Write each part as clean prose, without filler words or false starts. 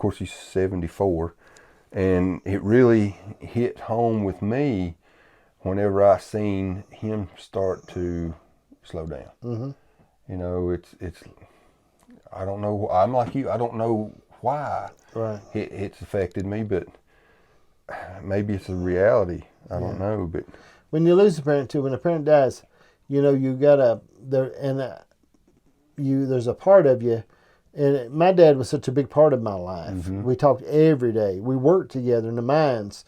course, he's 74. And it really hit home with me whenever I seen him start to slow down. Mm-hmm. You know, it's I don't know. I'm like you. I don't know why it's affected me, but maybe it's a reality. I don't know. But when you lose a parent too, when a parent dies, you know, you gotta there's a part of you. And my dad was such a big part of my life. Mm-hmm. We talked every day. We worked together in the mines.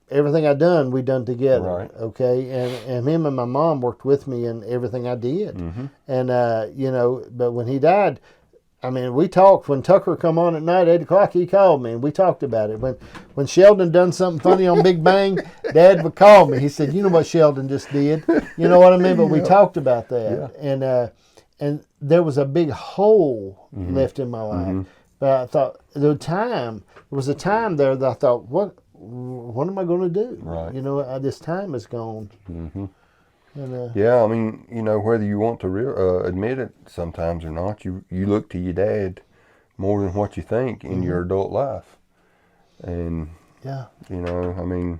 Everything I done, we done together. Right. Okay, and him and my mom worked with me in everything I did. Mm-hmm. And you know, but when he died, I mean, we talked. When Tucker come on at night, 8 o'clock, he called me and we talked about it. When Sheldon done something funny on Big Bang, Dad would call me. He said, "You know what Sheldon just did? You know what I mean?" But we talked about that, and there was a big hole left in my life. Mm-hmm. But I thought there was a time there that I thought, what am I going to do? Right. You know, this time is gone. Mm-hmm. And, yeah, I mean, you know, whether you want to admit it sometimes or not, you look to your dad more than what you think in your adult life. And, you know, I mean,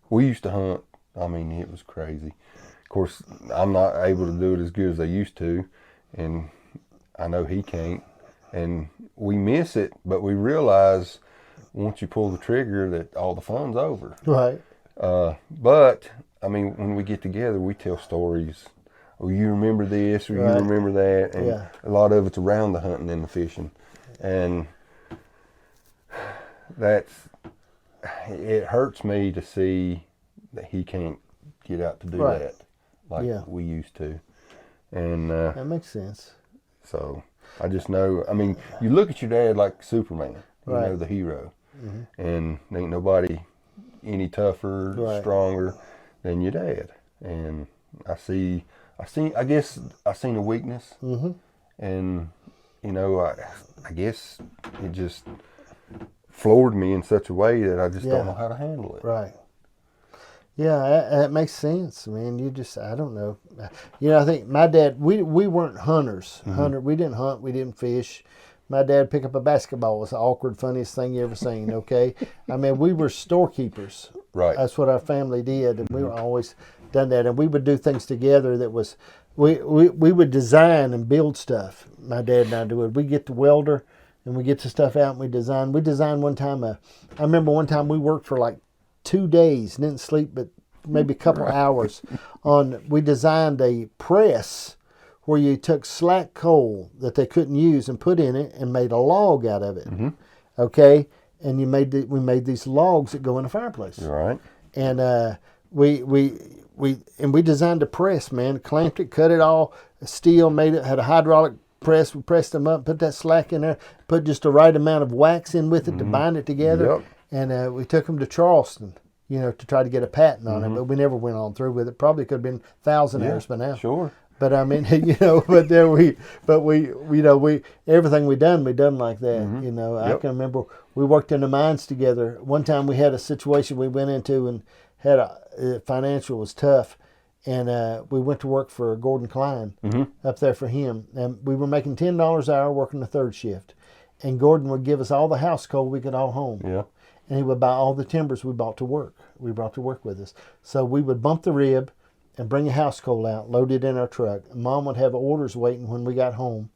we used to hunt. I mean, it was crazy. Of course, I'm not able to do it as good as I used to, and I know he can't. And we miss it, but we realize once you pull the trigger that all the fun's over. right. But, I mean, when we get together, we tell stories. Oh, you remember this, or you remember that. And a lot of it's around the hunting and the fishing. And it hurts me to see that he can't get out to do that like we used to. And that makes sense. So I just know, I mean, you look at your dad like Superman, you know, the hero. Mm-hmm. And ain't nobody any tougher, stronger than your dad. And I guess I seen a weakness. Mm-hmm. And, you know, I guess it just floored me in such a way that I just don't know how to handle it. Right. Yeah, that makes sense, man. I don't know. You know, I think my dad, we weren't hunters. Mm-hmm. We didn't hunt, we didn't fish. My dad pick up a basketball was the awkward, funniest thing you ever seen, okay? I mean, we were storekeepers. Right. That's what our family did, and we were always done that. And we would do things together that was, we would design and build stuff, my dad and I do it. We get the welder, and we get the stuff out, and we design. We designed one time, I remember one time we worked for like 2 days, didn't sleep but maybe a couple hours. We designed a press where you took slack coal that they couldn't use and put in it and made a log out of it. Mm-hmm. Okay? And we made these logs that go in a fireplace. Right. And we designed a press, man. Clamped it, cut it all, steel, made it, had a hydraulic press. We pressed them up, put that slack in there, put just the right amount of wax in with it to bind it together. Yep. And we took them to Charleston, you know, to try to get a patent on it, but we never went on through with it. Probably could have been 1,000 years by now. Sure. But I mean, you know, everything we done like that. Mm-hmm. You know, I can remember we worked in the mines together. One time we had a situation we went into and had financial was tough, and we went to work for Gordon Klein up there for him, and we were making $10 an hour working the third shift, and Gordon would give us all the house coal we could haul home. Yeah. And he would buy all the timbers we brought to work with us. So we would bump the rib and bring a house coal out, load it in our truck. And Mom would have orders waiting when we got home,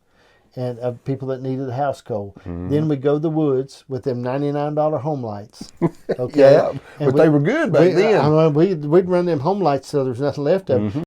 and of people that needed a house coal. Mm-hmm. Then we'd go to the woods with them $99 home lights. Okay, but they were good back then. We'd run them home lights so there was nothing left of them. Mm-hmm.